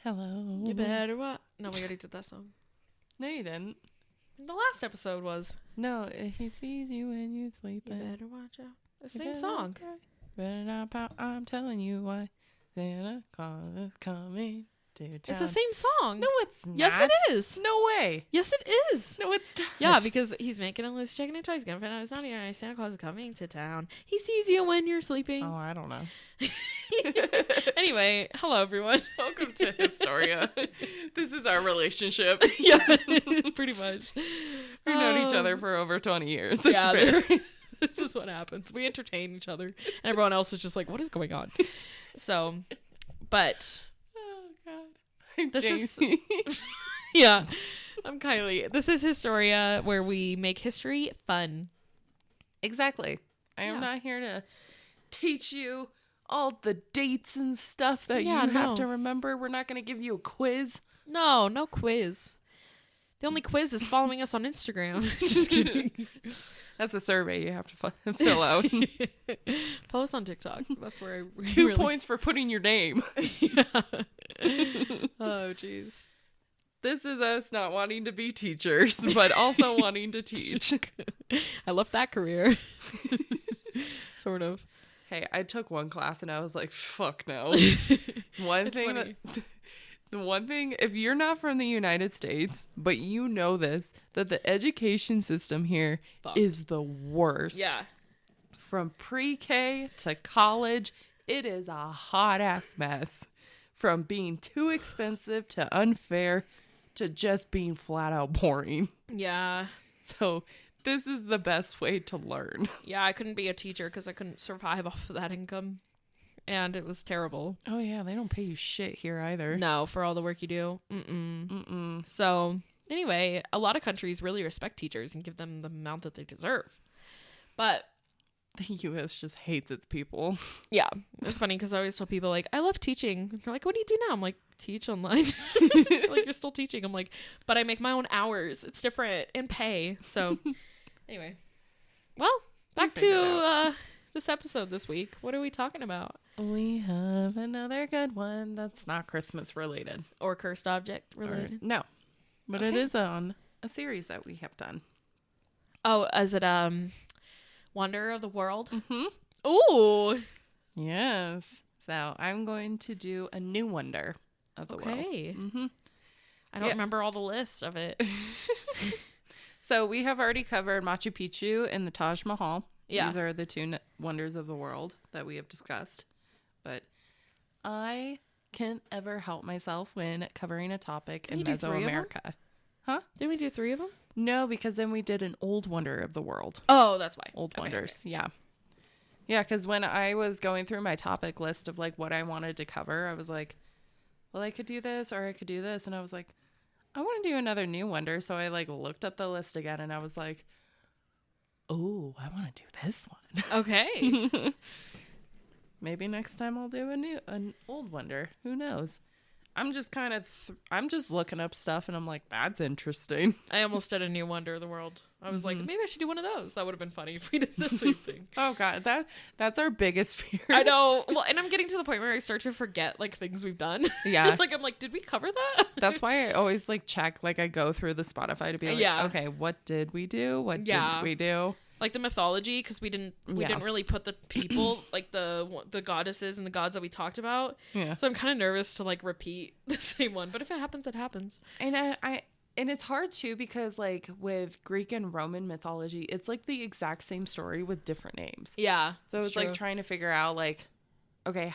Hello. You better what? No, we already did that song. No, you didn't. The last episode was. No, he sees you when you sleep. You better watch out. The same song. Better not pout. I'm telling you why. Santa Claus is coming to town. It's the same song. No, it's not. Yes, it is. No way. Yes, it is. No, it's not. Yeah, because he's making a list, checking into toys, gonna find out it's not here, and Santa Claus is coming to town. He sees you when you're sleeping. Oh, I don't know. Anyway, hello everyone. Welcome to Historia. This is our relationship. Yeah, pretty much. We've known each other for over 20 years. Yeah, It's this is what happens. We entertain each other, and everyone else is just like, "What is going on?" So, but oh god, I'm this Jamie. is yeah. I'm Kylie. This is Historia, where we make history fun. Exactly. I am not here to teach you all the dates and stuff that you have to remember. We're not going to give you a quiz. No quiz. The only quiz is following us on Instagram. Just kidding. That's a survey you have to fill out. Post on TikTok. That's where I 2 points for putting your name. Yeah. Oh, jeez. This is us not wanting to be teachers, but also wanting to teach. I left that career. Sort of. Hey, I took one class and I was like, fuck no. The one thing, if you're not from the United States, but you know this, that the education system here is the worst. Yeah. From pre-K to college, it is a hot ass mess. From being too expensive to unfair to just being flat out boring. Yeah. So this is the best way to learn. Yeah, I couldn't be a teacher because I couldn't survive off of that income. And it was terrible. Oh, yeah. They don't pay you shit here either. No, for all the work you do. So, anyway, a lot of countries really respect teachers and give them the amount that they deserve. But the U.S. just hates its people. Yeah. It's funny because I always tell people, like, I love teaching. They're like, what do you do now? I'm like, teach online. Like, you're still teaching. I'm like, but I make my own hours. It's different in pay. So, anyway. Well, back to this episode this week. What are we talking about? We have another good one that's not Christmas related. Or cursed object related? No. But it is on a series that we have done. Oh, is it Wonder of the World? Mm-hmm. Ooh. Yes. So I'm going to do a new wonder of the world. Okay. Mm-hmm. I don't remember all the list of it. So we have already covered Machu Picchu and the Taj Mahal. Yeah. These are the two wonders of the world that we have discussed. But I can't ever help myself when covering a topic in Mesoamerica. Huh? Didn't we do 3 of them? No, because then we did an old wonder of the world. Oh, that's why. Old wonders. Okay. Yeah. Yeah, because when I was going through my topic list of like what I wanted to cover, I was like, well, I could do this or I could do this. And I was like, I want to do another new wonder. So I like looked up the list again and I was like, oh, I want to do this one. Okay. Maybe next time I'll do an old wonder. Who knows? I'm just kind of, I'm just looking up stuff and I'm like, that's interesting. I almost did a new Wonder of the World. I was like, maybe I should do one of those. That would have been funny if we did the same thing. Oh God, that's our biggest fear. I know. Well, and I'm getting to the point where I start to forget like things we've done. Yeah. Like I'm like, did we cover that? That's why I always like check, like I go through the Spotify to be like, okay, what did we do? What didn't we do? Like the mythology, because we didn't really put the people like the goddesses and the gods that we talked about. Yeah. So I'm kind of nervous to like repeat the same one. But if it happens, it happens. And and it's hard too because like with Greek and Roman mythology, it's like the exact same story with different names. Yeah. So it's like trying to figure out like, okay,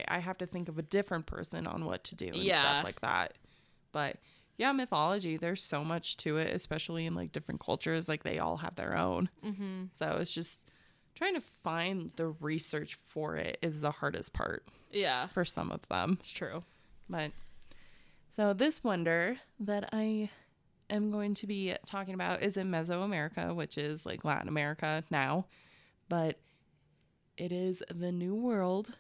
I have to think of a different person on what to do and stuff like that. But yeah, mythology, there's so much to it, especially in like different cultures. Like they all have their own. Mm-hmm. So it's just trying to find the research for it is the hardest part. Yeah. For some of them. It's true. But so this wonder that I am going to be talking about is in Mesoamerica, which is like Latin America now. But it is the New World,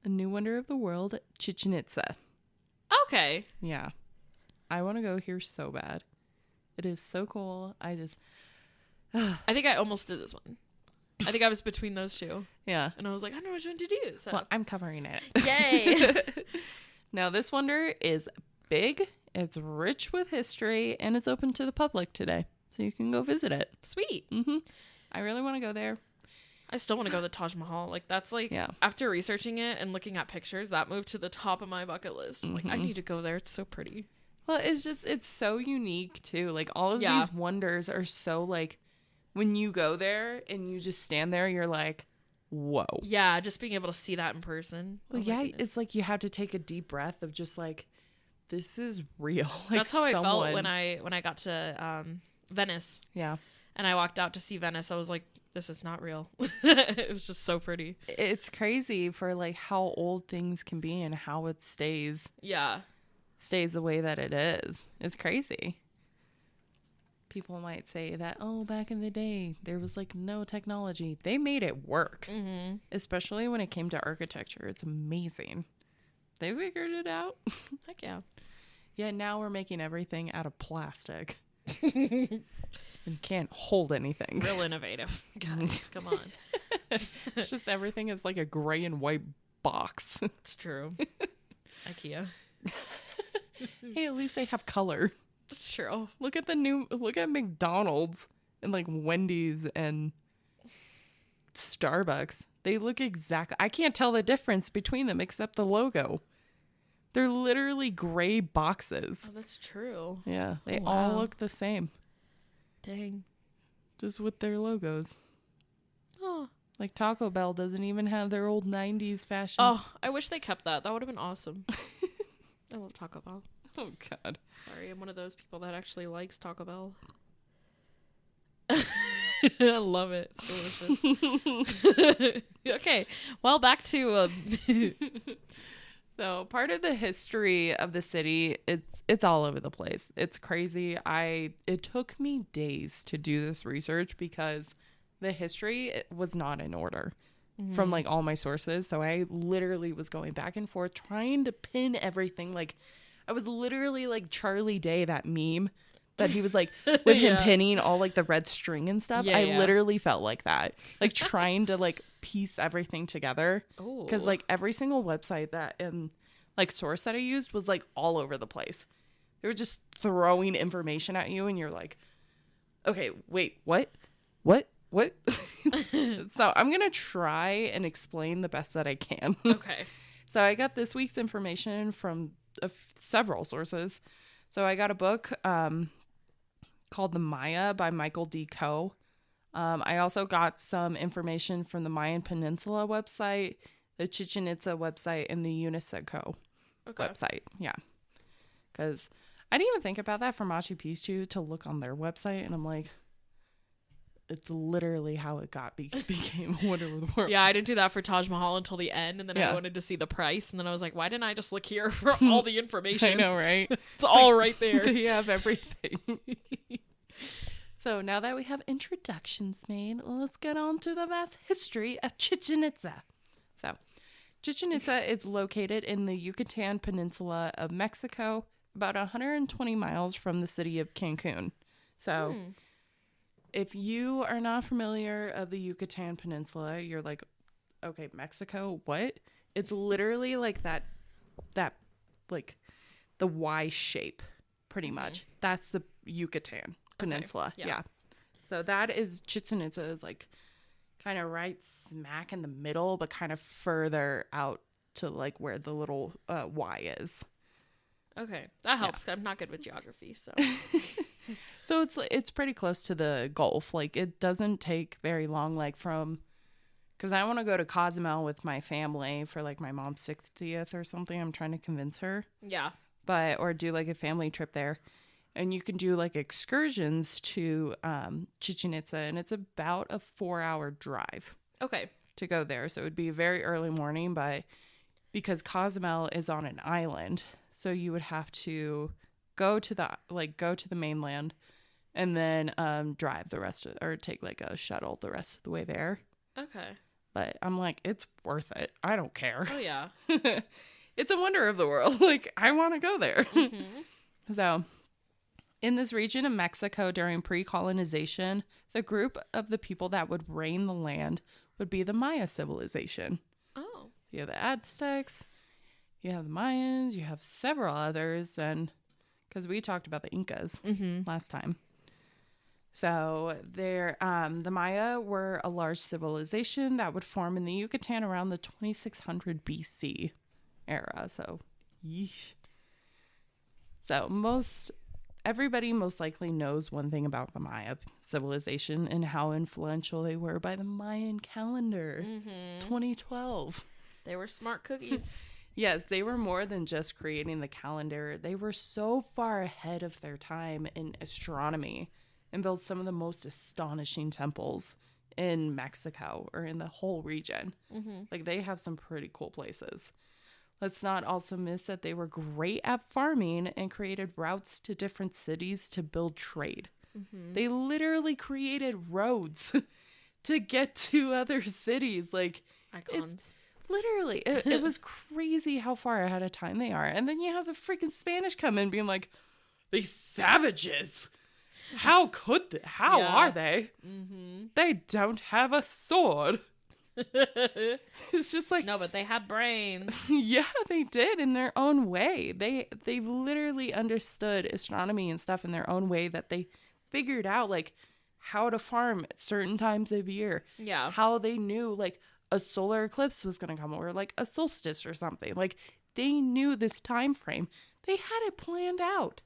a new wonder of the world, Chichen Itza. Okay. Yeah. I want to go here so bad. It is so cool. I think I almost did this one. I think I was between those two. Yeah. And I was like, I don't know which one to do. So. Well, I'm covering it. Yay. Now, this wonder is big, it's rich with history, and it's open to the public today. So you can go visit it. Sweet. Mm-hmm. I really want to go there. I still want to go to the Taj Mahal. Like, that's like, after researching it and looking at pictures, that moved to the top of my bucket list. I'm like, I need to go there. It's so pretty. Well, it's so unique, too. Like, all of these wonders are so, like, when you go there and you just stand there, you're like, whoa. Yeah, just being able to see that in person. Well, it's like you have to take a deep breath of just, like, this is real. Like, that's how I felt when I got to Venice. Yeah. And I walked out to see Venice. I was like, this is not real. It was just so pretty. It's crazy for, like, how old things can be and how it stays. Yeah. Stays the way that it is. It's crazy. People might say that, oh, back in the day, there was, like, no technology. They made it work. Mm-hmm. Especially when it came to architecture. It's amazing. They figured it out. Heck yeah. Yeah, now we're making everything out of plastic. And can't hold anything. Real innovative. Guys, come on. It's just everything is like a gray and white box. It's true. IKEA. Hey, at least they have color. That's true. Look at McDonald's and like Wendy's and Starbucks. They look exactly, I can't tell the difference between them except the logo. They're literally gray boxes. Oh, that's true. Yeah, they all look the same. Dang. Just with their logos. Oh. Like Taco Bell doesn't even have their old 90s fashion. Oh, I wish they kept that. That would have been awesome. I love Taco Bell. Oh, God. Sorry, I'm one of those people that actually likes Taco Bell. I love it. It's delicious. Okay, well, back to... So part of the history of the city, it's all over the place. It's crazy. It took me days to do this research because the history was not in order from like all my sources. So I literally was going back and forth trying to pin everything. Like I was literally like Charlie Day, that meme that he was like with him pinning all like the red string and stuff. I literally felt like that, like trying to like piece everything together. Because like every single website that and like source that I used was like all over the place. They were just throwing information at you and you're like, okay, wait, what? So I'm gonna try and explain the best that I can. Okay. So I got this week's information from several sources. So I got a book called The Maya by Michael D. Coe. I also got some information from the Mayan Peninsula website, the Chichen Itza website, and the UNESCO website. Yeah. Because I didn't even think about that for Machu Picchu to look on their website, and I'm like, it's literally how it became a wonder of the world. Yeah, I didn't do that for Taj Mahal until the end, and then I wanted to see the price, and then I was like, why didn't I just look here for all the information? I know, right? It's all right there. You have everything. So now that we have introductions made, let's get on to the vast history of Chichen Itza. So Chichen Itza is located in the Yucatan Peninsula of Mexico, about 120 miles from the city of Cancun. So if you are not familiar of the Yucatan Peninsula, you're like, okay, Mexico, what? It's literally like that like the Y shape, pretty much. That's the Yucatan Peninsula. Okay. Yeah. So that is Chichen Itza is like kind of right smack in the middle, but kind of further out to like where the little Y is. Okay, that helps. Yeah. I'm not good with geography, so. So it's pretty close to the Gulf. Like it doesn't take very long. Like because I want to go to Cozumel with my family for like my mom's 60th or something. I'm trying to convince her. Yeah. Or do like a family trip there. And you can do like excursions to Chichen Itza, and it's about a 4-hour drive. Okay. To go there. So it would be a very early morning, because Cozumel is on an island, so you would have to go to the mainland, and then drive the rest or take like a shuttle the rest of the way there. Okay. But I'm like, it's worth it. I don't care. Oh yeah. it's a wonder of the world. Like, I want to go there. Mm-hmm. So, in this region of Mexico during pre-colonization, the group of the people that would reign the land would be the Maya civilization. Oh. You have the Aztecs, you have the Mayans, you have several others, and because we talked about the Incas last time. So the Maya were a large civilization that would form in the Yucatan around the 2600 BC era. So, yeesh. So everybody most likely knows one thing about the Maya civilization and how influential they were by the Mayan calendar. 2012. They were smart cookies. Yes, they were more than just creating the calendar. They were so far ahead of their time in astronomy and built some of the most astonishing temples in Mexico or in the whole region. Like, they have some pretty cool places. Let's not also miss that they were great at farming and created routes to different cities to build trade. They literally created roads to get to other cities. Like, Icons. Literally, it was crazy how far ahead of time they are. And then you have the freaking Spanish come in being like, these savages. How could they? How are they? They don't have a sword. It's just like, no, but they had brains. Yeah, they did in their own way. They literally understood astronomy and stuff in their own way, that they figured out like how to farm at certain times of year. Yeah. How they knew like a solar eclipse was going to come, or like a solstice or something. Like, they knew this time frame. They had it planned out.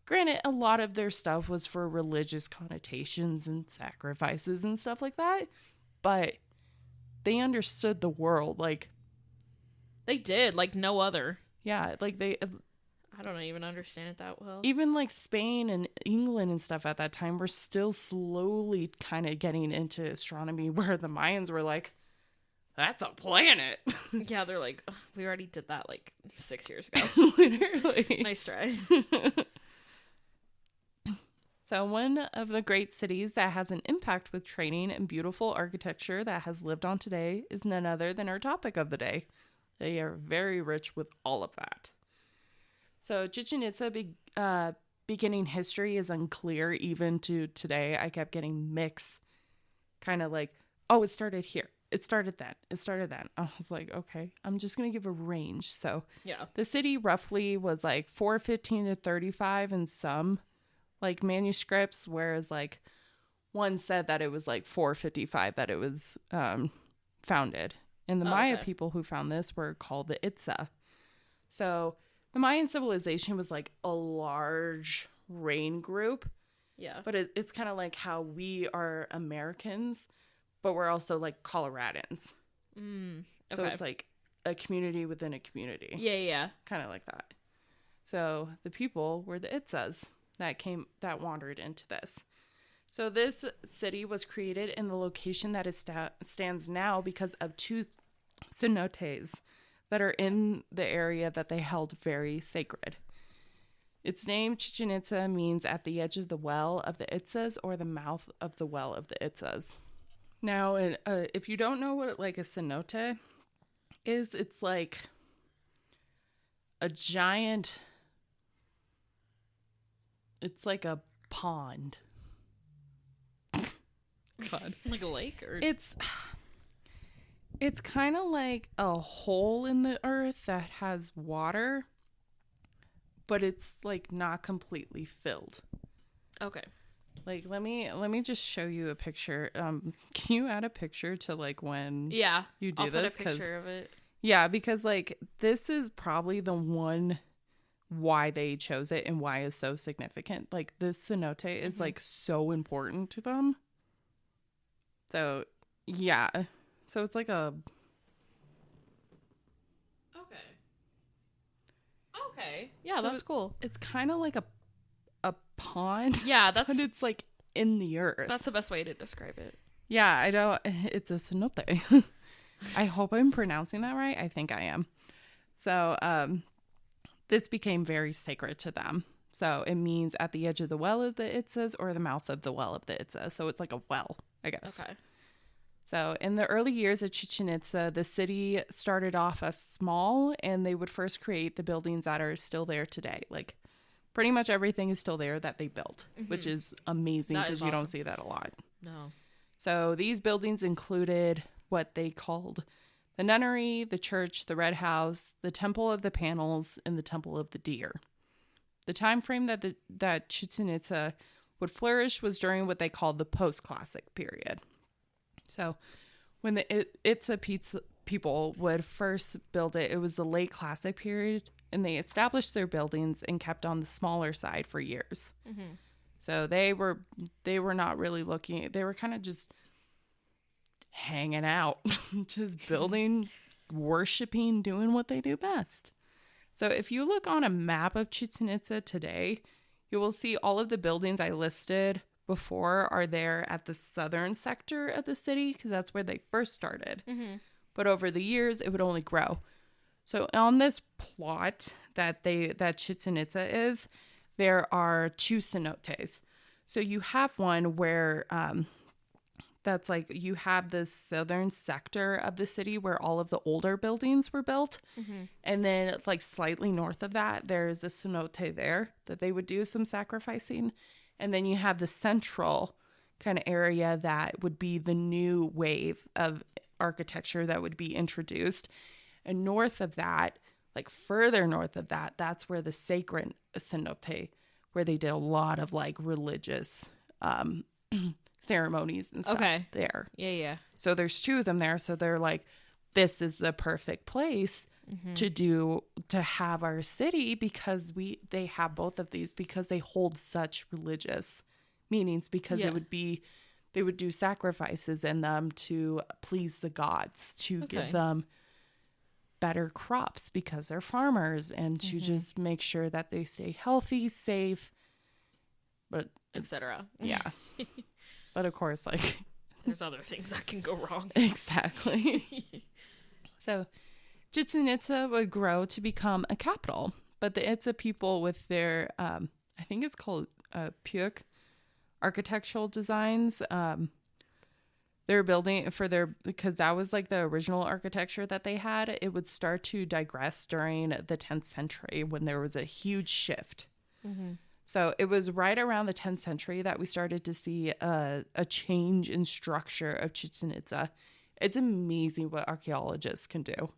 Granted, a lot of their stuff was for religious connotations and sacrifices and stuff like that, but they understood the world. Like, they did, like no other. Yeah, like I don't even understand it that well. Even like Spain and England and stuff at that time were still slowly kind of getting into astronomy, where the Mayans were like, that's a planet. Yeah, they're like, we already did that like 6 years ago. Literally. Nice try. So one of the great cities that has an impact with training and beautiful architecture that has lived on today is none other than our topic of the day. They are very rich with all of that. So Chichen Itza beginning history is unclear even to today. I kept getting mixed, kind of like, oh, it started here. It started then. It started then. I was like, okay, I'm just going to give a range. So yeah, the city roughly was like 415 to 35 in some like manuscripts, whereas like one said that it was like 455 that it was founded. And the Maya people who found this were called the Itza. So the Mayan civilization was like a large reign group. Yeah. But it's kind of like how we are Americans, but we're also like Coloradans. Okay. So it's like a community within a community. Yeah. Kind of like that. So the people were the Itzas that wandered into this. So this city was created in the location that it stands now because of two cenotes that are in the area that they held very sacred. Its name, Chichen Itza, means at the edge of the well of the Itzas, or the mouth of the well of the Itzas. Now, if you don't know what like a cenote is, it's like a giant, it's like a pond. God. Like a lake? Or It's kind of like a hole in the earth that has water, but it's like not completely filled. Okay. Like, let me just show you a picture. Can you add a picture to like when you do this? I'll put a picture of it. Yeah, because like this is probably the one why they chose it and why it's so significant. Like, this cenote is like so important to them. So yeah. So it's like a... Okay. Yeah, so that's cool. It's kind of like a pond. Yeah, that's... But it's like in the earth. That's the best way to describe it. Yeah, I don't... It's a cenote. I hope I'm pronouncing that right. I think I am. So this became very sacred to them. So it means at the edge of the well of the Itzas, or the mouth of the well of the Itzas. So it's like a well, I guess. Okay. So in the early years of Chichen Itza, the city started off as small, and they would first create the buildings that are still there today. Like pretty much everything is still there that they built, which is amazing because you don't see that a lot. No. So these buildings included what they called the nunnery, the church, the red house, the temple of the panels, and the temple of the deer. The time frame that Chichen Itza would flourish was during what they called the post-classic period. So when the Itza people would first build it, it was the late classic period, and they established their buildings and kept on the smaller side for years. Mm-hmm. So they were not really looking, they were kind of just hanging out, just building, worshiping, doing what they do best. So if you look on a map of Chichen Itza today, you will see all of the buildings I listed before are there at the southern sector of the city because that's where they first started. Mm-hmm. But over the years, it would only grow. So on this plot that Chichen Itza is, there are two cenotes. So you have one where that's like you have the southern sector of the city where all of the older buildings were built. Mm-hmm. And then like slightly north of that, there's a cenote there that they would do some sacrificing. And then you have the central kind of area that would be the new wave of architecture that would be introduced. And north of that, like further north of that, that's where the sacred cenote, where they did a lot of like religious ceremonies and stuff there. Yeah. So there's two of them there. So they're like, this is the perfect place to have our city because they have both of these because they hold such religious meanings because they would do sacrifices in them to please the gods, to give them better crops because they're farmers and to just make sure that they stay healthy, safe, but etc. Yeah. But of course, like there's other things that can go wrong. Exactly. So Chichen Itza would grow to become a capital, but the Itza people with their, I think it's called Puke architectural designs, they're building because that was like the original architecture that they had. It would start to digress during the 10th century when there was a huge shift. Mm-hmm. So it was right around the 10th century that we started to see a change in structure of Chichen Itza. It's amazing what archaeologists can do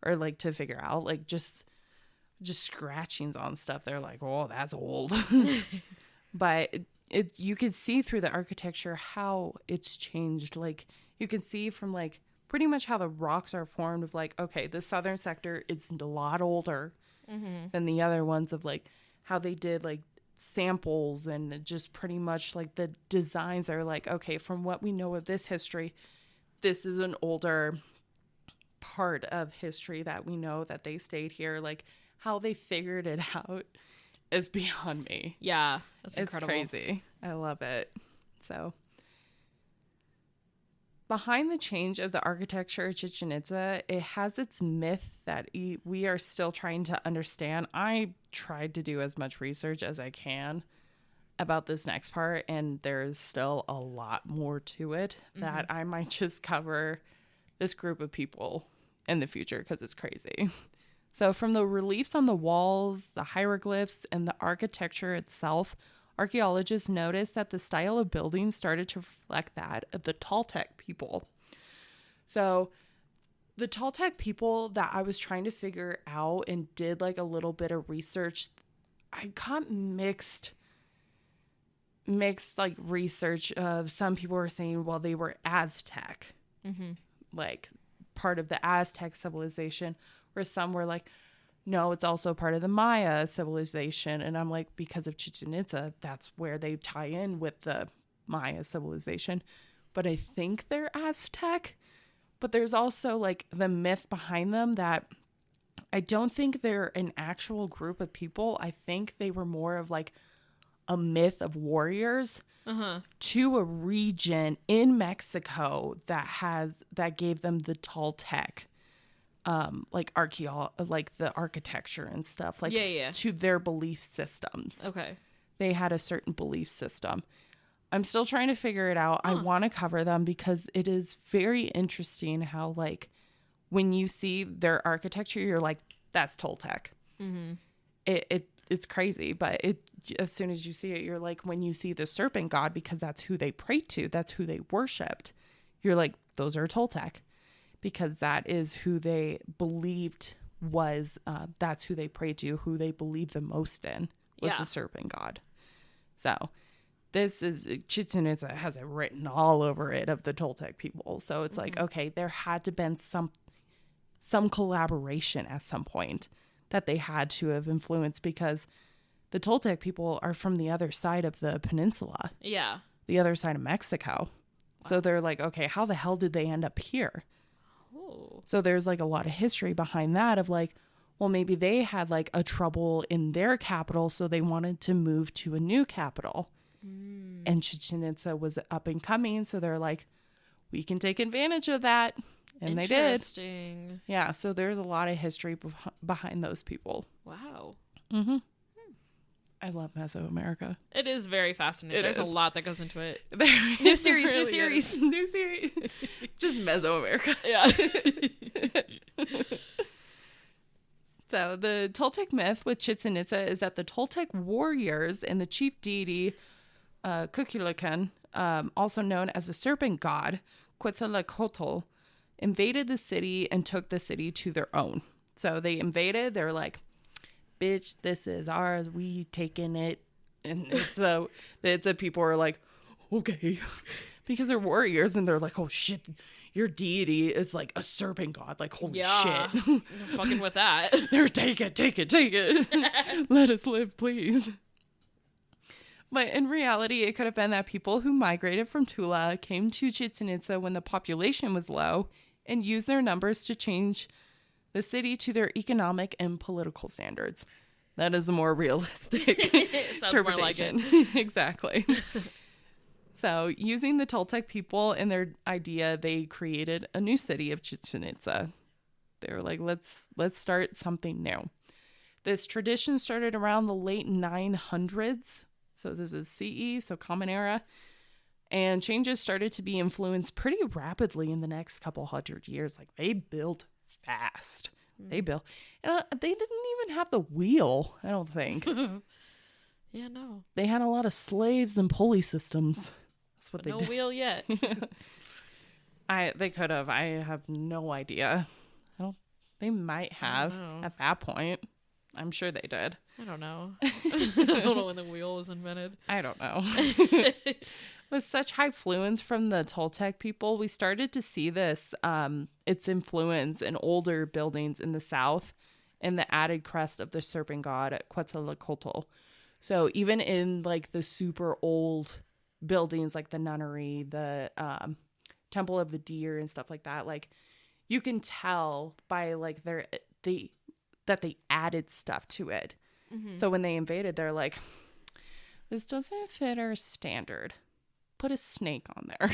or like to figure out, like just scratchings on stuff. They're like, oh, that's old. But you can see through the architecture how it's changed. Like you can see from like pretty much how the rocks are formed of like, okay, the southern sector is a lot older than the other ones of like how they did like samples and just pretty much like the designs are like, okay, from what we know of this history, this is an older part of history that we know that they stayed here. Like how they figured it out is beyond me. Yeah, that's incredible. It's crazy. I love it. So behind the change of the architecture of Chichen Itza, it has its myth that we are still trying to understand. I tried to do as much research as I can about this next part, and there's still a lot more to it that I might just cover this group of people in the future because it's crazy. So from the reliefs on the walls, the hieroglyphs, and the architecture itself, archaeologists noticed that the style of building started to reflect that of the Toltec people. So the Toltec people that I was trying to figure out and did like a little bit of research, I got mixed like research of some people were saying, well, they were Aztec, like part of the Aztec civilization, where some were like, no, it's also part of the Maya civilization. And I'm like, because of Chichen Itza, that's where they tie in with the Maya civilization. But I think they're Aztec. But there's also like the myth behind them that I don't think they're an actual group of people. I think they were more of like a myth of warriors to a region in Mexico that gave them the Toltec. Like like the architecture and stuff, like to their belief systems. Okay. They had a certain belief system. I'm still trying to figure it out. I want to cover them because it is very interesting how, like, when you see their architecture, you're like, that's Toltec. Mm-hmm. It's crazy, but as soon as you see it, you're like, when you see the serpent god, because that's who they prayed to, that's who they worshipped, you're like, those are Toltec, because that is who they believed was, that's who they prayed to, who they believed the most in was the serpent god. So this is, Chichen Itza has it written all over it of the Toltec people. So it's like, okay, there had to been some collaboration at some point that they had to have influenced, because the Toltec people are from the other side of the peninsula. Yeah. The other side of Mexico. Wow. So they're like, okay, how the hell did they end up here? Oh. So there's like a lot of history behind that of like, well, maybe they had like a trouble in their capital, so they wanted to move to a new capital. And Chichen Itza was up and coming, so they're like, we can take advantage of that. And they did. Interesting. Yeah, so there's a lot of history behind those people. Wow. Mm-hmm. I love Mesoamerica. It is very fascinating. There's a lot that goes into it. New series. Just Mesoamerica. Yeah. So the Toltec myth with Chichen Itza is that the Toltec warriors and the chief deity Kukulkan, also known as the serpent god Quetzalcoatl, invaded the city and took the city to their own. So they invaded. They're like, bitch, this is ours. We taking it. And it's a people are like, okay. Because they're warriors and they're like, oh shit, your deity is like a serpent god. Like, holy shit. No fucking with that. They're take it. Let us live, please. But in reality, it could have been that people who migrated from Tula came to Chichen Itza when the population was low and used their numbers to change the city to their economic and political standards. That is a more realistic interpretation. More like it. Exactly. So, using the Toltec people and their idea, they created a new city of Chichen Itza. They were like, let's start something new. This tradition started around the late 900s. So this is CE, so Common Era. And changes started to be influenced pretty rapidly in the next couple hundred years. Like, they built fast. They built. And they didn't even have the wheel, I don't think. Yeah, no. They had a lot of slaves and pulley systems. That's what they did. No wheel yet. They could have. I have no idea. They might have at that point. I'm sure they did. I don't know. I don't know when the wheel was invented. I don't know. With such high fluence from the Toltec people, we started to see this, its influence in older buildings in the south and the added crest of the serpent god Quetzalcoatl. So even in like the super old buildings like the nunnery, the Temple of the Deer and stuff like that, like you can tell by like that they added stuff to it. Mm-hmm. So when they invaded, they're like, this doesn't fit our standard. Put a snake on there.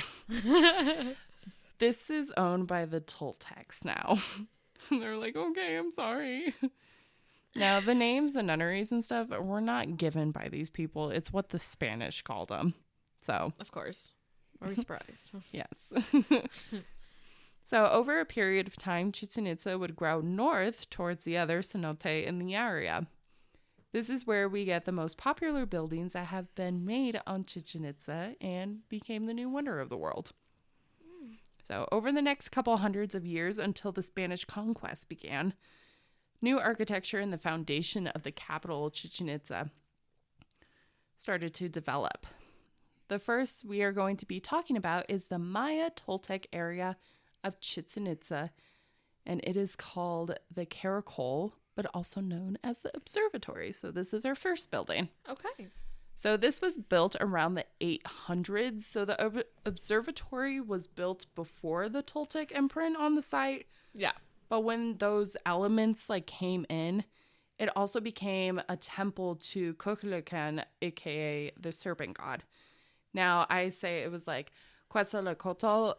This is owned by the Toltecs now. And they're like, okay, I'm sorry. Now, the names, the nunneries and stuff were not given by these people. It's what the Spanish called them. So, of course. Are we surprised? Yes. So, over a period of time, Chichen Itza would grow north towards the other cenote in the area. This is where we get the most popular buildings that have been made on Chichen Itza and became the new wonder of the world. So, over the next couple hundreds of years until the Spanish conquest began, new architecture and the foundation of the capital, Chichen Itza, started to develop. The first we are going to be talking about is the Maya Toltec area of Chichen Itza, and it is called the Caracol, but also known as the Observatory. So this is our first building. Okay. So this was built around the 800s. So the observatory was built before the Toltec imprint on the site. Yeah. But when those elements like came in, it also became a temple to Kukulkan, aka the serpent god. Now I say it was like Quetzalcoatl,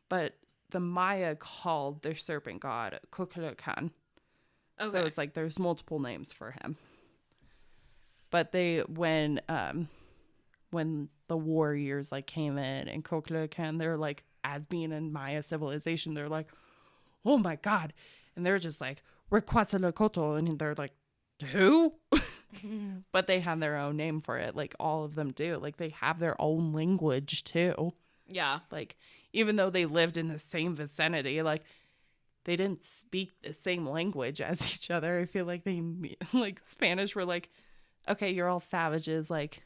but the Maya called their serpent god Kukulkan. Okay. So it's like there's multiple names for him. But when when the warriors like came in and Kukulkan, they're like, as being in Maya civilization, they're like, oh my God. And they're just like, we're Quetzalcoatl. And they're like, who? But they have their own name for it. Like all of them do. Like they have their own language too. Yeah. Like even though they lived in the same vicinity, like they didn't speak the same language as each other. I feel like they, like Spanish were like, okay, you're all savages. Like,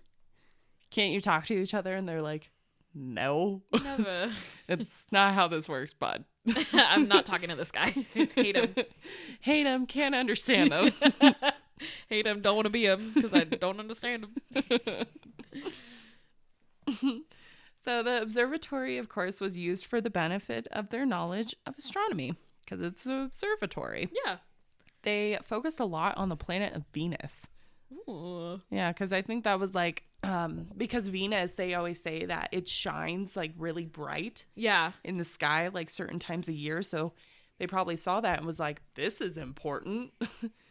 can't you talk to each other? And they're like, no. Never. It's not how this works, bud. I'm not talking to this guy. Hate him. Hate him. Can't understand him. Hate him. Don't want to be him because I don't understand him. So the observatory, of course, was used for the benefit of their knowledge of astronomy because it's an observatory. Yeah. They focused a lot on the planet of Venus. Ooh. Yeah, because I think that was like, because Venus, they always say that it shines like really bright. Yeah. In the sky, like certain times a year. So they probably saw that and was like, this is important.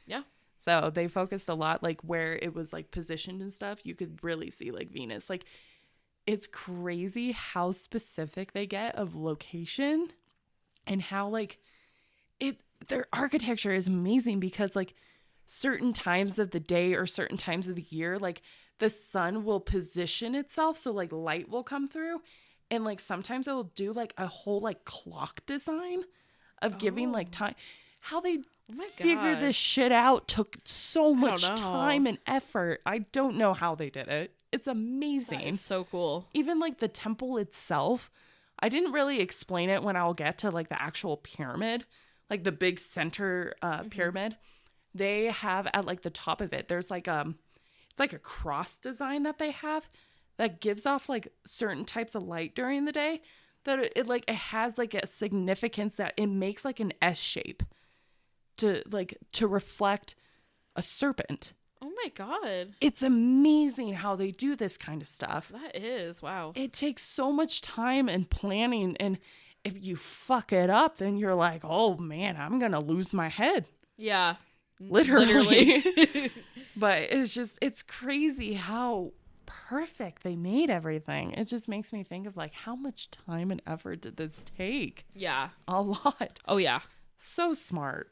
Yeah. So they focused a lot, like where it was like positioned and stuff. You could really see like Venus. Like it's crazy how specific they get of location and how like their architecture is amazing because like certain times of the day or certain times of the year, like the sun will position itself. So like light will come through and like sometimes it will do like a whole like clock design of giving like time. How they figured this shit out took so much time and effort. I don't know how they did it. It's amazing. That is so cool. Even like the temple itself, I didn't really explain it when I'll get to like the actual pyramid, like the big center pyramid. They have at like the top of it, there's like it's like a cross design that they have that gives off like certain types of light during the day that it has like a significance that it makes like an S shape to reflect a serpent. Oh my God. It's amazing how they do this kind of stuff. That is, wow. It takes so much time and planning, and if you fuck it up, then you're like, oh man, I'm gonna lose my head. Yeah. Literally. But it's crazy how perfect they made everything. It just makes me think of like, how much time and effort did this take? Yeah. A lot. Oh yeah. So smart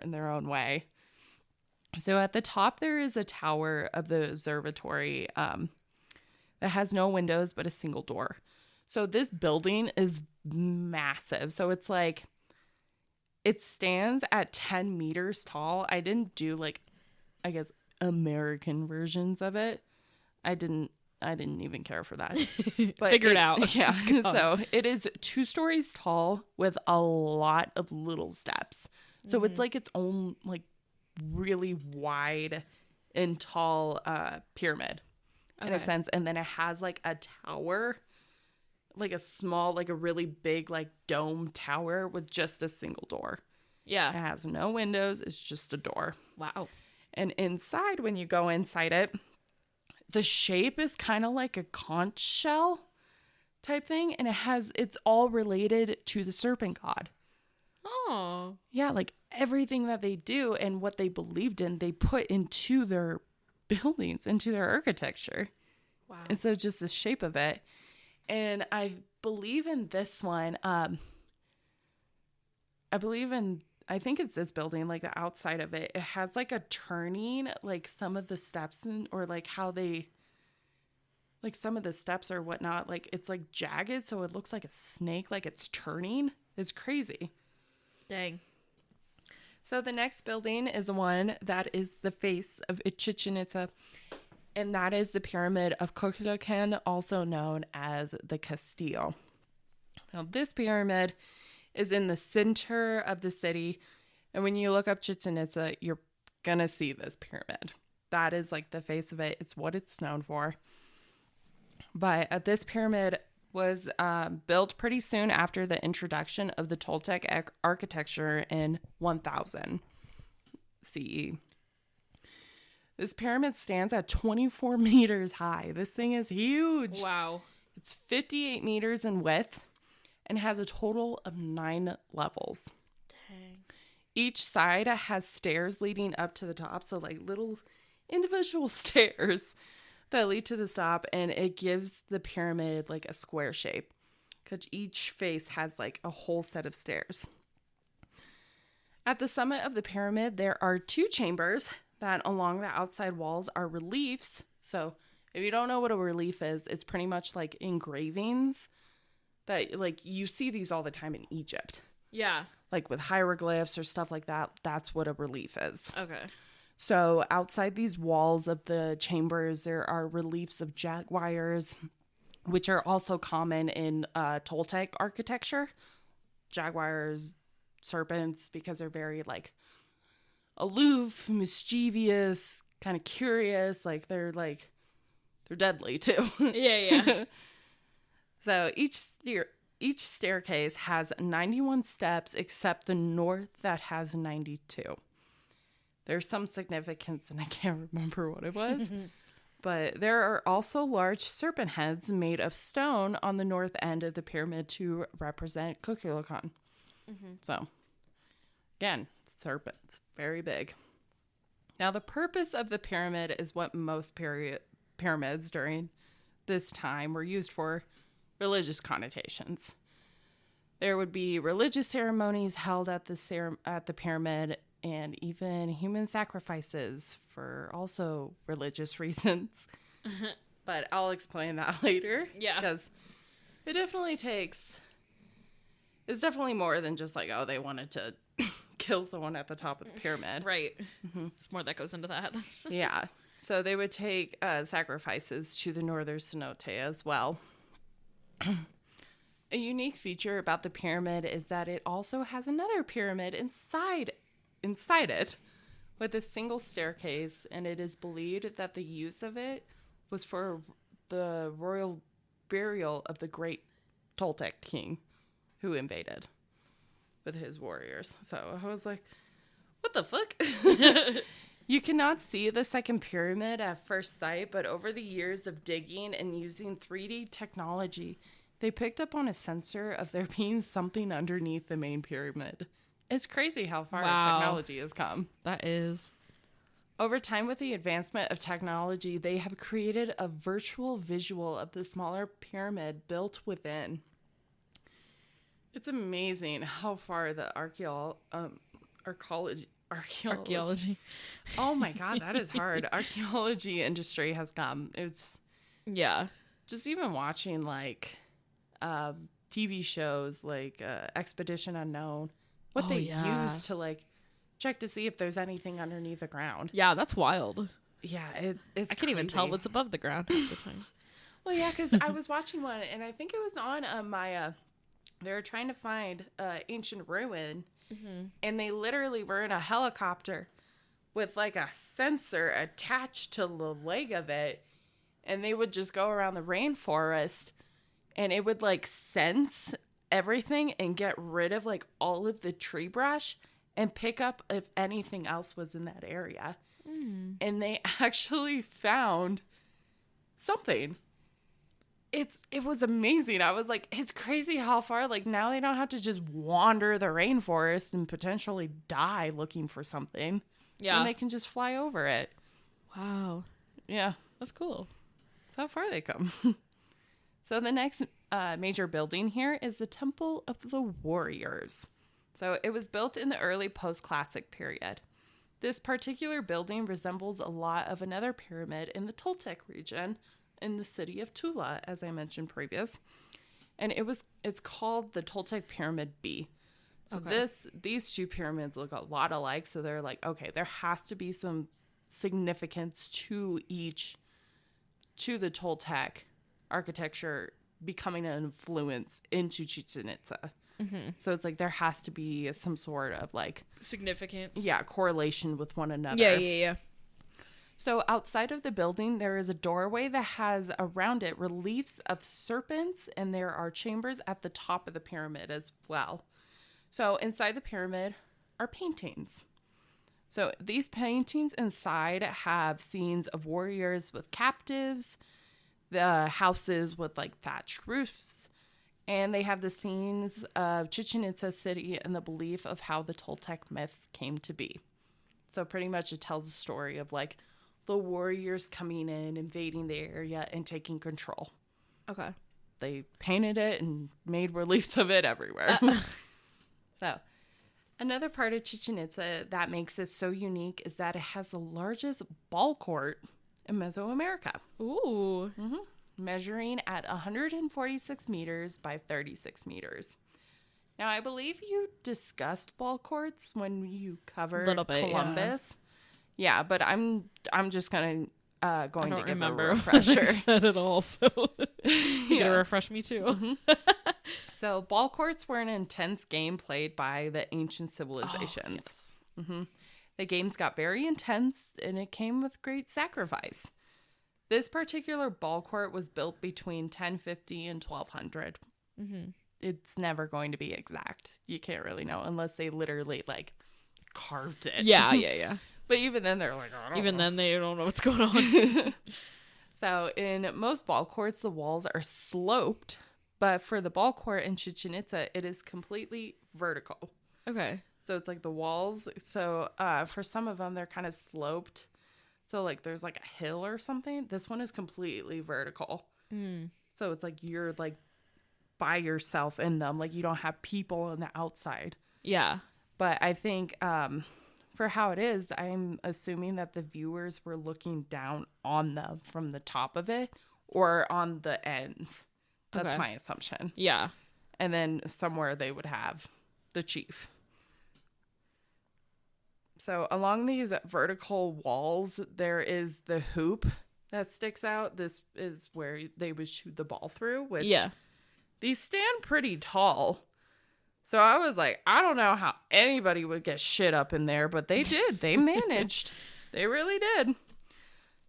in their own way. So at the top, there is a tower of the observatory that has no windows but a single door. So this building is massive. So it's like, it stands at 10 meters tall. I didn't do like, I guess, American versions of it. I didn't even care for that. But figure it out. Yeah. So it is 2 stories tall with a lot of little steps. So it's like its own like really wide and tall pyramid in a sense. And then it has like a tower, like a small, like a really big like dome tower with just a single door. Yeah. It has no windows. It's just a door. Wow. And inside, when you go inside it, the shape is kind of like a conch shell type thing. And it's all related to the serpent god. Oh. Yeah, like everything that they do and what they believed in, they put into their buildings, into their architecture. Wow. And so just the shape of it. And I believe in this one, I think it's this building, like the outside of it. It has like a turning, like some of the steps or like how they, like some of the steps or whatnot, like it's like jagged. So it looks like a snake, like it's turning. It's crazy. Dang. So the next building is one that is the face of Chichen Itza. And that is the pyramid of Kukulkan, also known as the Castillo. Now, this pyramid is in the center of the city. And when you look up Chichen Itza, you're going to see this pyramid. That is like the face of it. It's what it's known for. But this pyramid was built pretty soon after the introduction of the Toltec architecture in 1000 CE. This pyramid stands at 24 meters high. This thing is huge. Wow. It's 58 meters in width and has a total of 9 levels. Dang. Each side has stairs leading up to the top. So like little individual stairs that lead to the top, and it gives the pyramid like a square shape because each face has like a whole set of stairs. At the summit of the pyramid, there are 2 chambers that along the outside walls are reliefs. So if you don't know what a relief is, it's pretty much like engravings that like you see these all the time in Egypt. Yeah. Like with hieroglyphs or stuff like that. That's what a relief is. Okay. So outside these walls of the chambers, there are reliefs of jaguars, which are also common in Toltec architecture. Jaguars, serpents, because they're very like aloof, mischievous, kind of curious. Like they're deadly too. Yeah. So each staircase has 91 steps except the north that has 92. There's some significance and I can't remember what it was. But there are also large serpent heads made of stone on the north end of the pyramid to represent Kukulkan. So, again, serpents, very big. Now, the purpose of the pyramid is what most pyramids during this time were used for: religious connotations. There would be religious ceremonies held at the pyramid, and even human sacrifices for also religious reasons. But I'll explain that later. Yeah. Because it's definitely more than just like, oh, they wanted to kill someone at the top of the pyramid. Right. It's more that goes into that. Yeah. So they would take sacrifices to the northern cenote as well. A unique feature about the pyramid is that it also has another pyramid inside it with a single staircase, and it is believed that the use of it was for the royal burial of the great Toltec king who invaded with his warriors. So I was like, what the fuck? You cannot see the second pyramid at first sight, but over the years of digging and using 3D technology, they picked up on a sensor of there being something underneath the main pyramid. It's crazy how far technology has come. That is. Over time, with the advancement of technology, they have created a virtual visual of the smaller pyramid built within. It's amazing how far the archaeology. Oh my God, that is hard. Archaeology industry has come. It's just even watching like TV shows like Expedition Unknown, what they use to like check to see if there's anything underneath the ground. Yeah, that's wild. Yeah, it's I can't even tell what's above the ground at the time. Well, yeah, because I was watching one, and I think it was on Maya. They were trying to find ancient ruin, and they literally were in a helicopter with like a sensor attached to the leg of it, and they would just go around the rainforest, and it would like sense everything and get rid of like all of the tree brush and pick up if anything else was in that area. And they actually found something. It was amazing. I was like, it's crazy how far, like now they don't have to just wander the rainforest and potentially die looking for something. Yeah. And they can just fly over it. Wow. Yeah. That's cool. That's how far they come. So the next major building here is the Temple of the Warriors. So it was built in the early post-classic period. This particular building resembles a lot of another pyramid in the Toltec region in the city of Tula, as I mentioned previous. And it's called the Toltec Pyramid B. So these two pyramids look a lot alike. So they're like, okay, there has to be some significance to the Toltec architecture becoming an influence into Chichen Itza. So it's like there has to be some sort of like significance. Yeah, correlation with one another. Yeah. So outside of the building, there is a doorway that has around it reliefs of serpents, and there are chambers at the top of the pyramid as well. So inside the pyramid are paintings. So these paintings inside have scenes of warriors with captives, the houses with like thatched roofs, and they have the scenes of Chichen Itza city and the belief of how the Toltec myth came to be. So pretty much it tells a story of like the warriors coming in, invading the area, and taking control. Okay. They painted it and made reliefs of it everywhere. So, another part of Chichen Itza that makes it so unique is that it has the largest ball court in Mesoamerica. Ooh. Mm-hmm. Measuring at 146 meters by 36 meters. Now, I believe you discussed ball courts when you covered Columbus. Yeah, but I'm just going to give a refresher. I said it all, so you gotta refresh me too. Mm-hmm. So, ball courts were an intense game played by the ancient civilizations. Yes. Mm-hmm. The games got very intense, and it came with great sacrifice. This particular ball court was built between 1050 and 1200. Mm-hmm. It's never going to be exact. You can't really know unless they literally carved it. Yeah. But even then, they're like, I don't know. Then they don't know what's going on. So in most ball courts, the walls are sloped, but for the ball court in Chichen Itza, it is completely vertical. Okay. So it's like the walls. So for some of them, they're kind of sloped. So there's a hill or something. This one is completely vertical. Mm. So it's you're by yourself in them. You don't have people on the outside. Yeah. But I think for how it is, I'm assuming that the viewers were looking down on them from the top of it or on the ends. That's my assumption. Yeah. And then somewhere they would have the chief. So along these vertical walls, there is the hoop that sticks out. This is where they would shoot the ball through, which these stand pretty tall. So I was like, I don't know how anybody would get shit up in there, but they did. They managed. They really did.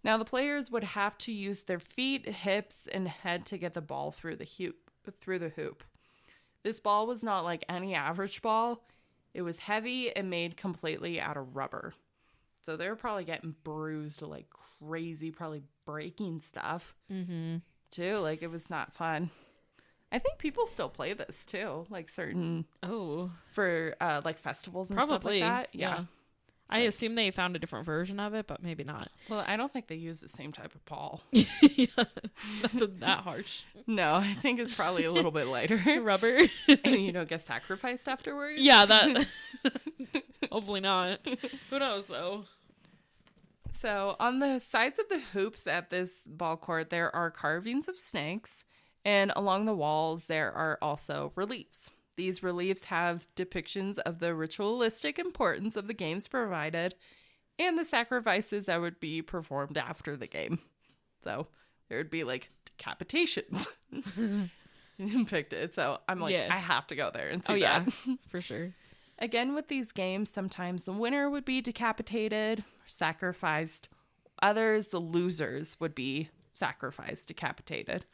Now the players would have to use their feet, hips, and head to get the ball through the hoop. This ball was not like any average ball. It was heavy and made completely out of rubber. So they were probably getting bruised like crazy, probably breaking stuff too. It was not fun. I think people still play this too, for festivals and stuff like that. Yeah. I assume they found a different version of it, but maybe not. Well, I don't think they use the same type of ball. Yeah, not that harsh. No, I think it's probably a little bit lighter. Rubber. And you don't get sacrificed afterwards. Yeah, that. Hopefully not. Who knows though? So on the sides of the hoops at this ball court, there are carvings of snakes, and along the walls there are also reliefs. These reliefs have depictions of the ritualistic importance of the games provided and the sacrifices that would be performed after the game. So there would be decapitations depicted. So I'm I have to go there and see that. For sure. Again, with these games, sometimes the winner would be decapitated or sacrificed. Others, the losers, would be sacrificed, decapitated.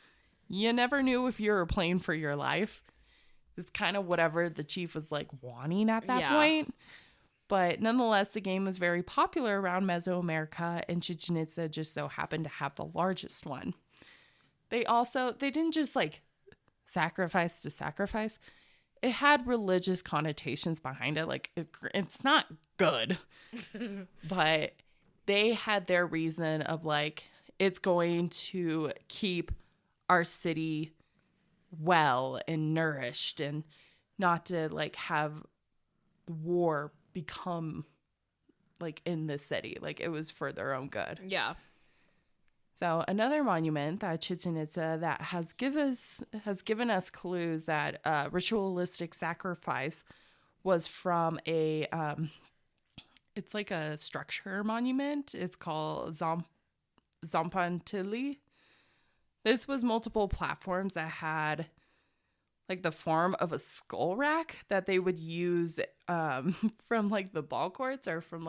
You never knew if you were playing for your life. It's kind of whatever the chief was wanting at that point. But nonetheless, the game was very popular around Mesoamerica, and Chichen Itza just so happened to have the largest one. They didn't just sacrifice to sacrifice. It had religious connotations behind it. It's not good, but they had their reason of it's going to keep our city well and nourished, and not to have war become in the city. It was for their own good. Yeah. So another monument that Chichen Itza that has given us clues that ritualistic sacrifice was from a it's a structure monument. It's called Zompantili. This was multiple platforms that had the form of a skull rack that they would use from the ball courts or from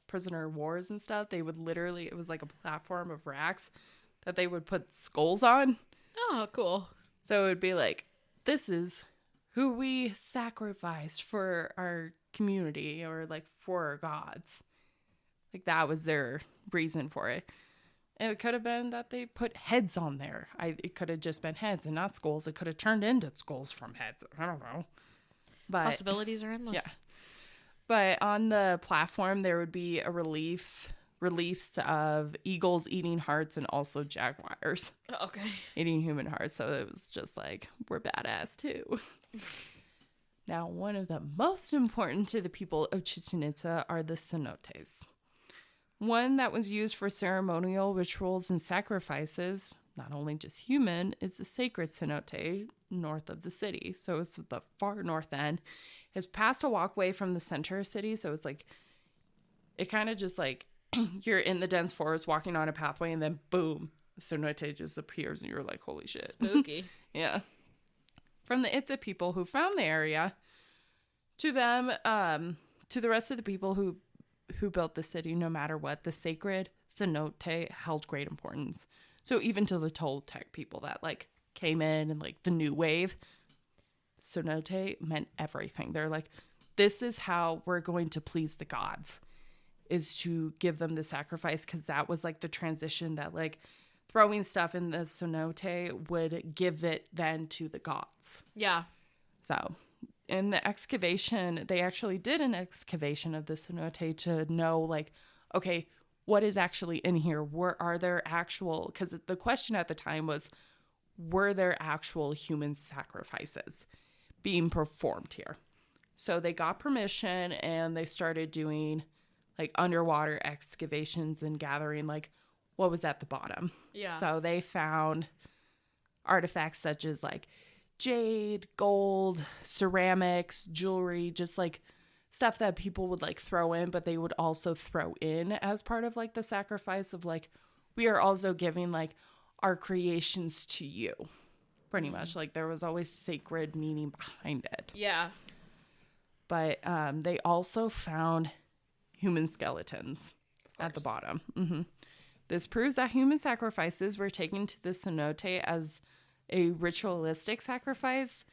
prisoner of wars and stuff. They would literally, it was a platform of racks that they would put skulls on. Oh, cool. So it would be this is who we sacrificed for our community or for our gods. That was their reason for it. It could have been that they put heads on there. It could have just been heads and not skulls. It could have turned into skulls from heads. I don't know. But possibilities are endless. Yeah. But on the platform, there would be a relief reliefs of eagles eating hearts and also jaguars eating human hearts. So it was just like, we're badass too. Now, one of the most important to the people of Chichen Itza are the cenotes. One that was used for ceremonial rituals and sacrifices, not only just human, is the sacred cenote north of the city. So it's the far north end. It's past a walkway from the center of the city. So it's like, it kind of just like, you're in the dense forest walking on a pathway and then boom, the cenote just appears and you're like, holy shit. Spooky. Yeah. From the Itza people who found the area to them, to the rest of the people who built the city, no matter what, the sacred cenote held great importance. So even to the Toltec people that like came in and like the new wave, cenote meant everything. They're like, this is how we're going to please the gods, is to give them the sacrifice, because that was like the transition that like throwing stuff in the cenote would give it then to the gods. Yeah. So in the excavation, they actually did an excavation of the cenote to know like, okay, what is actually in here? Where are there actual, because the question at the time was, were there actual human sacrifices being performed here? So they got permission and they started doing like underwater excavations and gathering like what was at the bottom. Yeah. So they found artifacts such as like jade, gold, ceramics, jewelry, just like stuff that people would like throw in, but they would also throw in as part of like the sacrifice of like, we are also giving like our creations to you. Pretty much. Like there was always sacred meaning behind it. Yeah. But they also found human skeletons at the bottom. Mm-hmm. This proves that human sacrifices were taken to the cenote as a ritualistic sacrifice,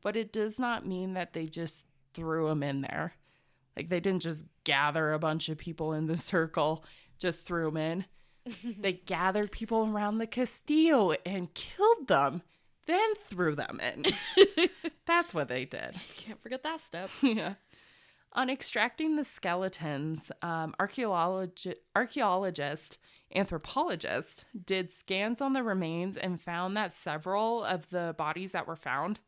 but it does not mean that they just threw them in there. Like they didn't just gather a bunch of people in the circle, just threw them in. They gathered people around the Castillo and killed them, then threw them in. That's what they did. Can't forget that step. Yeah. On extracting the skeletons, anthropologists did scans on the remains and found that several of the bodies that were found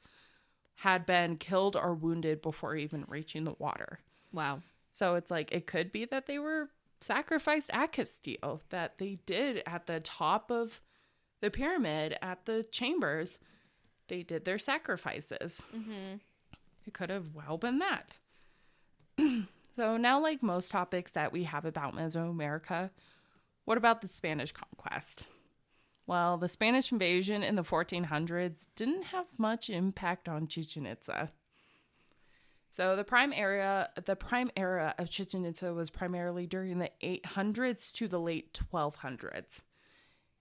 had been killed or wounded before even reaching the water. Wow. So it's like, it could be that they were sacrificed at Castillo, that they did at the top of the pyramid, at the chambers, they did their sacrifices. Mm-hmm. It could have well been that. So now, like most topics that we have about Mesoamerica, what about the Spanish conquest? Well, the Spanish invasion in the 1400s didn't have much impact on Chichen Itza. So the prime era of Chichen Itza was primarily during the 800s to the late 1200s.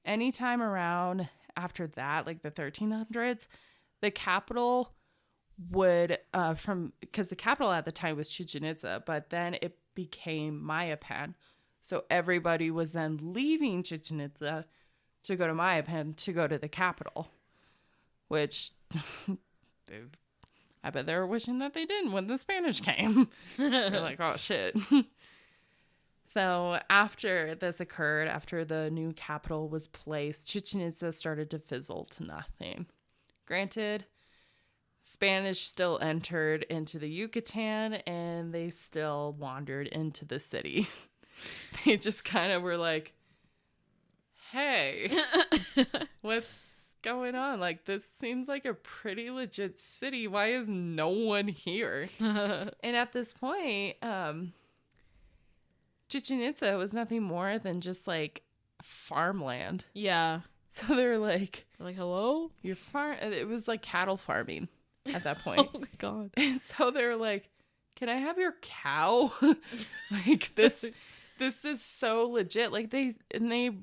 Anytime around after that, like the 1300s, the capital would because the capital at the time was Chichen Itza, but then it became Mayapan. So everybody was then leaving Chichen Itza to go to Mayapan to go to the capital, which I bet they were wishing that they didn't when the Spanish came. They're like, oh shit. So after this occurred, after the new capital was placed, Chichen Itza started to fizzle to nothing. Granted, Spanish still entered into the Yucatan and they still wandered into the city. They just kind of were like, hey, what's going on? Like, this seems like a pretty legit city. Why is no one here? And at this point, Chichen Itza was nothing more than just like farmland. Yeah. So they're like, hello? You're it was like cattle farming at that point. Oh my god. And so they're like, can I have your cow? Like this is so legit. Like they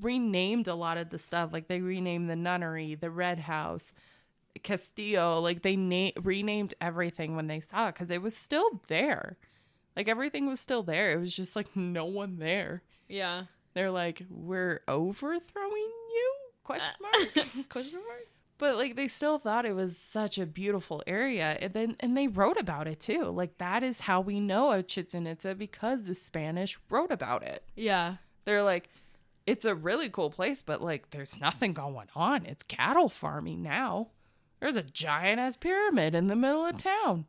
renamed a lot of the stuff. Like they renamed the nunnery, the Red House, Castillo. Like they renamed everything when they saw it because it was still there. Like everything was still there. It was just like no one there. Yeah. They're like, we're overthrowing you? Question mark? Question mark? But like they still thought it was such a beautiful area. And they wrote about it too. Like that is how we know of Chichen Itza, because the Spanish wrote about it. Yeah. They're like, it's a really cool place, but like there's nothing going on. It's cattle farming now. There's a giant ass pyramid in the middle of town.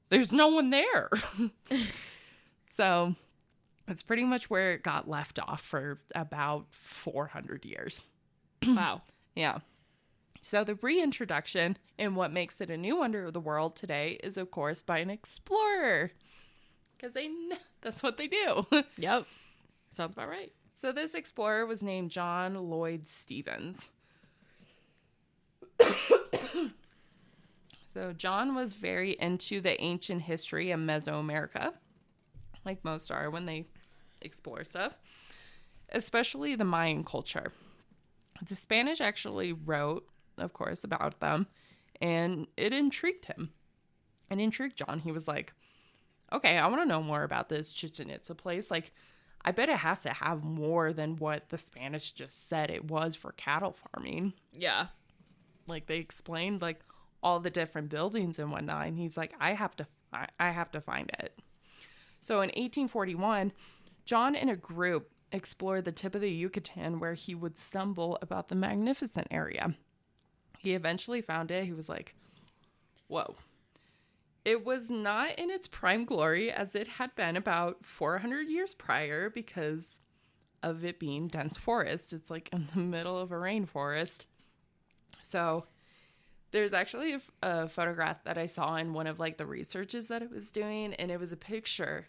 There's no one there. So it's pretty much where it got left off for about 400 years. Wow. Yeah. So the reintroduction and what makes it a new wonder of the world today is, of course, by an explorer. Because that's what they do. Yep. Sounds about right. So this explorer was named John Lloyd Stevens. So John was very into the ancient history of Mesoamerica, like most are when they explore stuff, especially the Mayan culture. The Spanish actually wrote, of course, about them, and it intrigued him. It intrigued John. He was like, okay, I want to know more about this Chichen Itza place. Like, I bet it has to have more than what the Spanish just said it was for cattle farming. Yeah. Like, they explained, like, all the different buildings and whatnot, and he's like, I have to find it. So in 1841, John and a group explored the tip of the Yucatan, where he would stumble about the magnificent area. He eventually found it. He was like, whoa. It was not in its prime glory as it had been about 400 years prior because of it being dense forest. It's like in the middle of a rainforest. So there's actually a photograph that I saw in one of like the researches that it was doing, and it was a picture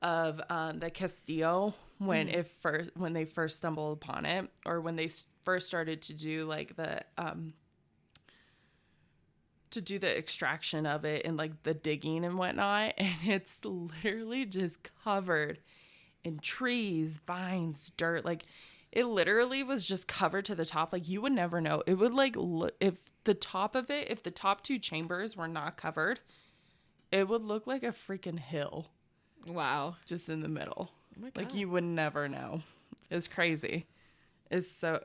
of the Castillo when they first stumbled upon it, or when they first started to do like the extraction of it and like the digging and whatnot, and it's literally just covered in trees, vines, dirt. Like it literally was just covered to the top. Like you would never know. It would like if the top two chambers were not covered, it would look like a freaking hill. Wow. Just in the middle. Oh my God. Like you would never know. It's crazy. It's so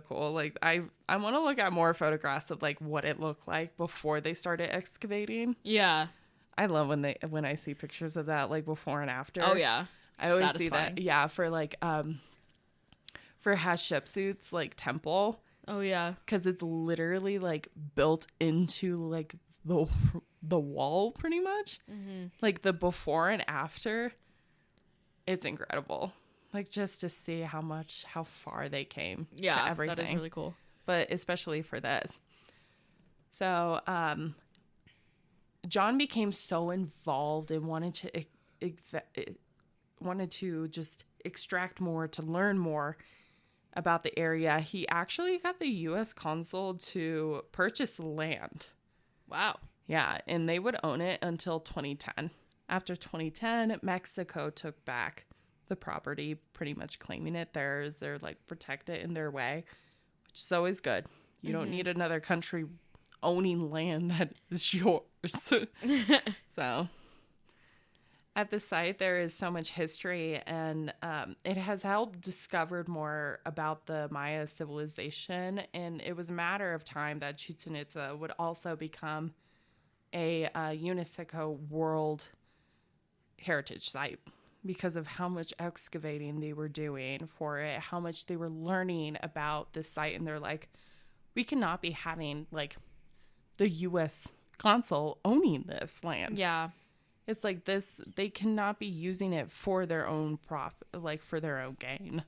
cool. Like I want to look at more photographs of like what it looked like before they started excavating. Yeah. I love when I see pictures of that, like before and after. Oh yeah. I always see that. Yeah, for like for Hatshepsut's like temple. Oh yeah. Cuz it's literally like built into like the wall pretty much. Mm-hmm. Like the before and after, it's incredible. Like just to see how far they came to everything. That is really cool. But especially for this. So John became so involved and wanted to just extract more, to learn more about the area. He actually got the U.S. consul to purchase the land. Wow. Yeah, and they would own it until 2010. After 2010, Mexico took back the property, pretty much claiming it theirs. They're like protect it in their way, which is always good. You don't need another country owning land that is yours. So at the site, there is so much history, and it has helped discover more about the Maya civilization. And it was a matter of time that Chichen Itza would also become a UNESCO World Heritage Site because of how much excavating they were doing for it, how much they were learning about this site. And they're like, we cannot be having like the U.S. consul owning this land. Yeah. It's like this, they cannot be using it for their own profit, like for their own gain.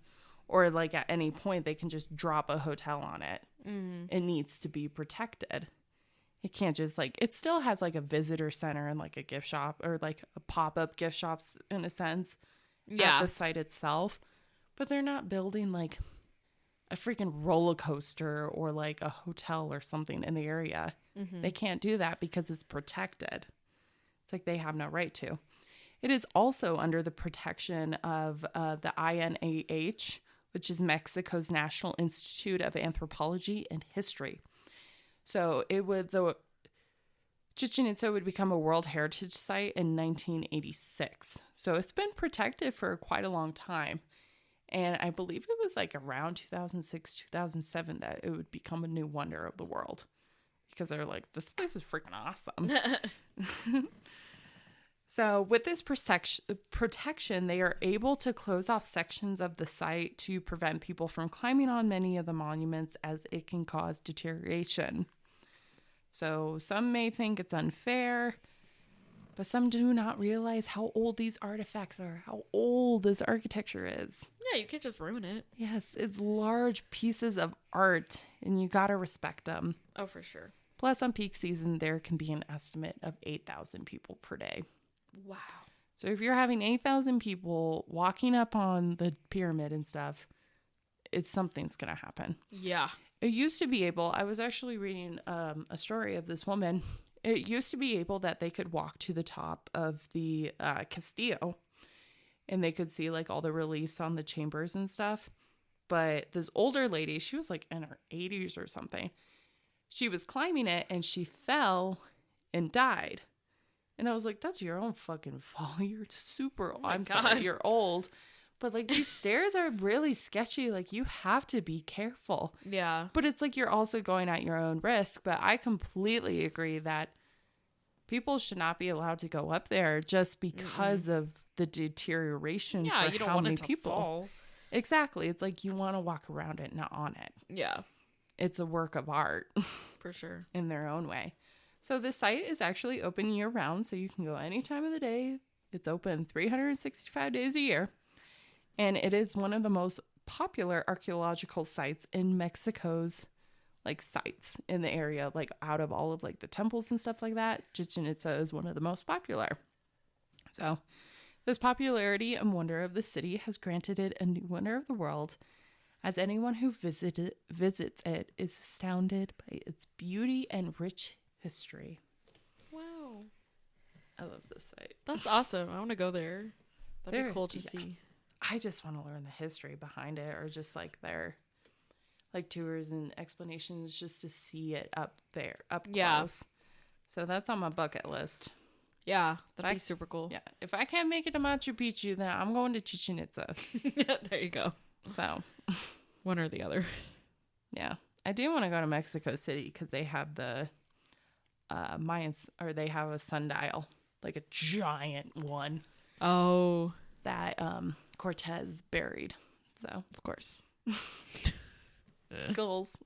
Or like at any point they can just drop a hotel on it. Mm-hmm. It needs to be protected. It can't just like, it still has like a visitor center and like a gift shop or like a pop-up gift shops in a sense at the site itself. But they're not building like a freaking roller coaster or like a hotel or something in the area. Mm-hmm. They can't do that because it's protected. It's like they have no right to. It is also under the protection of the INAH, which is Mexico's National Institute of Anthropology and History. So the Chichen Itza would become a World Heritage Site in 1986. So it's been protected for quite a long time. And I believe it was like around 2006, 2007 that it would become a new wonder of the world. Because they're like, this place is freaking awesome. So with this protection, they are able to close off sections of the site to prevent people from climbing on many of the monuments, as it can cause deterioration. So some may think it's unfair, but some do not realize how old these artifacts are, how old this architecture is. Yeah, you can't just ruin it. Yes, it's large pieces of art, and you gotta respect them. Oh, for sure. Plus, on peak season, there can be an estimate of 8,000 people per day. Wow. So if you're having 8,000 people walking up on the pyramid and stuff, something's going to happen. Yeah. It used to be able, I was actually reading a story of this woman. It used to be able that they could walk to the top of the Castillo and they could see like all the reliefs on the chambers and stuff. But this older lady, she was like in her 80s or something. She was climbing it and she fell and died. And I was like, that's your own fucking fault. You're super, sorry, you're old. But like these stairs are really sketchy. Like you have to be careful. Yeah. But it's like you're also going at your own risk. But I completely agree that people should not be allowed to go up there just because of the deterioration for you don't how want many it to people. Fall. Exactly. It's like you want to walk around it, not on it. Yeah. It's a work of art. For sure. In their own way. So the site is actually open year round, so you can go any time of the day. It's open 365 days a year. And it is one of the most popular archaeological sites in Mexico's like sites in the area, like out of all of like the temples and stuff like that. Chichen Itza is one of the most popular. So this popularity and wonder of the city has granted it a new wonder of the world, as anyone who visits it is astounded by its beauty and rich history. Wow. I love this site. That's awesome. I want to go there. That'd be cool to see. I just want to learn the history behind it, or just like their like tours and explanations just to see it up there, up close. So that's on my bucket list. Yeah, that'd be super cool. Yeah. If I can't make it to Machu Picchu, then I'm going to Chichen Itza. There you go. So one or the other. Yeah. I do want to go to Mexico City because they have the Mayans, or they have a sundial, like a giant one. Oh. That Cortez buried. So, of course. Goals.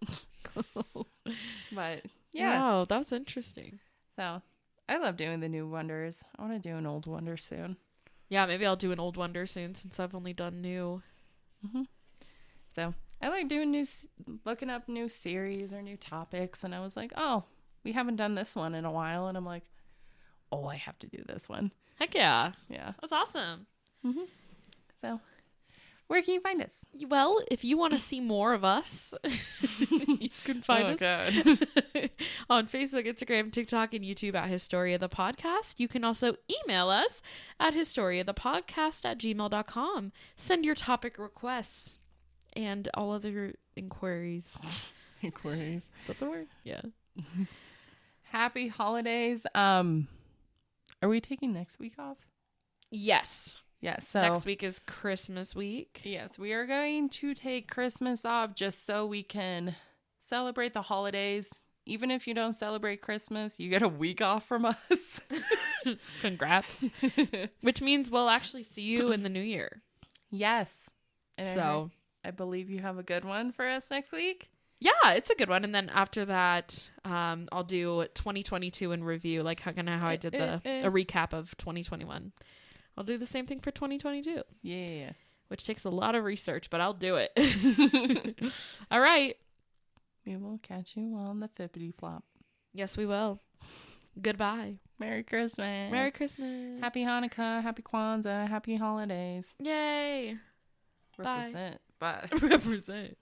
But, yeah. Wow, that was interesting. So, I love doing the new wonders. I want to do an old wonder soon. Yeah, maybe I'll do an old wonder soon since I've only done new. Mm-hmm. So, I like doing looking up new series or new topics. And I was like, oh, we haven't done this one in a while. And I'm like, oh, I have to do this one. Heck yeah. Yeah. That's awesome. Mm-hmm. So, where can you find us? Well, if you want to see more of us, you can find us on Facebook, Instagram, TikTok, and YouTube at Historia the Podcast. You can also email us at historiathepodcast@gmail.com. Send your topic requests and all other inquiries. Inquiries. Is that the word? Yeah. Happy holidays. Are we taking next week off? Yes. Yes. So next week is Christmas week. Yes, we are going to take Christmas off just so we can celebrate the holidays. Even if you don't celebrate Christmas, you get a week off from us. Congrats. Which means we'll actually see you in the new year. Yes. And so I believe you have a good one for us next week. Yeah, it's a good one. And then after that, I'll do 2022 in review, like how I did a recap of 2021. I'll do the same thing for 2022. Yeah. Which takes a lot of research, but I'll do it. All right. We will catch you on the flippity flop. Yes, we will. Goodbye. Merry Christmas. Merry Christmas. Happy Hanukkah. Happy Kwanzaa. Happy holidays. Yay. Represent. Bye. Represent.